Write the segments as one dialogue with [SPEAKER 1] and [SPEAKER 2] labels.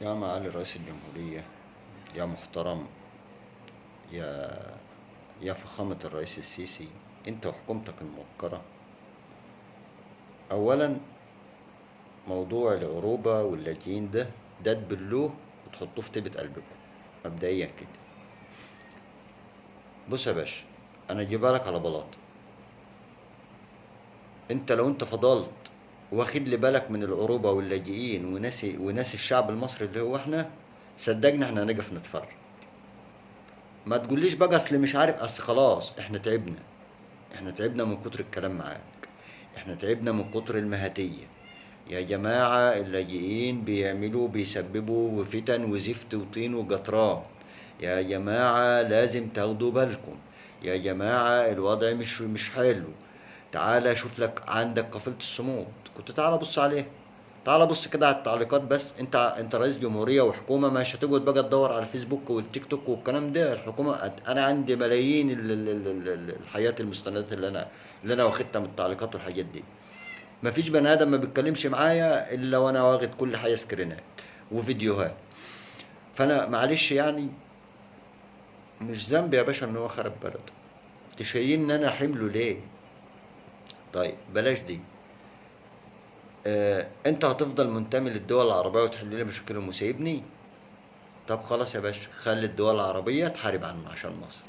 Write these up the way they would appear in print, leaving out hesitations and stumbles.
[SPEAKER 1] يا معالي رئيس الجمهورية، يا محترم، يا فخامة الرئيس السيسي، انت وحكومتك الموقرة. اولا، موضوع العروبة واللاجئين ده تبلوه وتحطوه في تيبة قلبكم مبدئيا كده. بص يا باشا، انا اجيبها لك على بلاطة. انت لو انت فضلت واخد لي بالك من العروبة واللاجئين وناسي الشعب المصري اللي هو احنا، صدقني احنا هنقف نتفرج. ما تقوليش بقى اصل مش عارف، اصل خلاص احنا تعبنا من كتر الكلام معاك. احنا تعبنا من كتر المهاتية. يا جماعة اللاجئين بيسببوا فتن وزفت وطين وجطران. يا جماعة لازم تاخدوا بالكم. يا جماعة الوضع مش حلو. تعالى شوف لك عندك قافلة الصمود، كنت تعالى بص عليها. تعالى بص كده على التعليقات. بس انت رئيس جمهورية وحكومة، مش هتقعد بقى تدور على الفيسبوك والتيك توك والكلام ده. الحكومة انا عندي ملايين الحياة المستندات اللي انا واخدتها من التعليقات والحاجات دي. مفيش بني ادم ما بيتكلمش معايا الا وانا واخد كل حاجة سكرينات وفيديوهات. فانا معلش يعني، مش ذنبي يا باشا ان هو خرب بلده. تشيلني انا حمله ليه؟ طيب بلاش دي. انت هتفضل منتمي للدول العربية وتحل لي مشاكلهم وسايبني؟ طب خلاص يا باشا، خلي الدول العربية تحارب عشان مصر.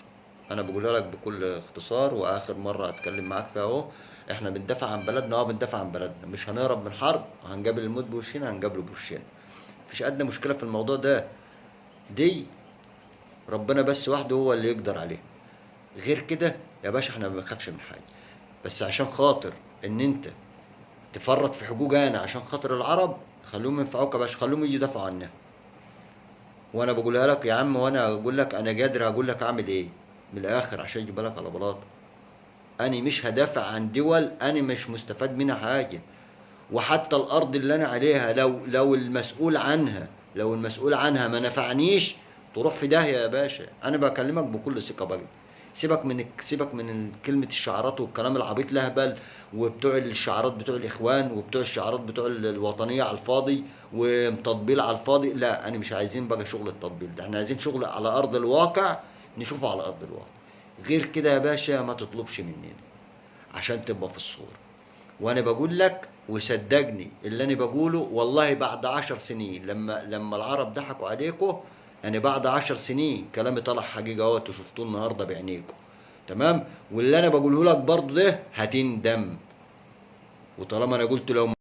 [SPEAKER 1] انا بقولها لك بكل اختصار، واخر مرة اتكلم معاك فيها اهو. احنا بندافع عن بلدنا، بندافع عن بلدنا، مش هنهرب من حرب. هنقابل الموت بوشنا، هنقابله بوشنا. مفيش ادنى مشكلة في الموضوع ده. دي ربنا بس وحده هو اللي يقدر عليه. غير كده يا باشا احنا ما بنخافش من حاجة. بس عشان خاطر ان انت تفرط في حقوقي انا عشان خاطر العرب، خلوهم ينفعوك يا باشا، خلوهم يجي يدافعوا عنها. وانا بقولها لك يا عم، وانا اقول لك انا قادر اقول لك اعمل ايه. من الاخر عشان اجيب لك على بلاطه. انا مش هدافع عن دول انا مش مستفاد منها حاجه. وحتى الارض اللي انا عليها، لو المسؤول عنها ما نفعنيش، تروح في داهيه يا باشا. انا بكلمك بكل ثقه بقى. سيبك من كلمه الشعارات والكلام العبيط لهبل، وبتوع الشعارات بتوع الاخوان، وبتوع الشعارات بتوع الوطنيه على الفاضي، وتطبيل على الفاضي. لا، انا مش عايزين بقى شغل التطبيل ده، احنا عايزين شغل على ارض الواقع. نشوفه على ارض الواقع. غير كده يا باشا ما تطلبش مننا عشان تبقى في الصوره. وانا بقول لك وصدقني اللي انا بقوله، والله بعد 10 سنين لما العرب ضحكوا عليكم، انا بعد 10 سنين كلامي طلع حقيقه اهوت وشفتوه النهارده بعينيكم. تمام. واللي انا بقوله لك برضه ده هتندم. وطالما انا قلت لو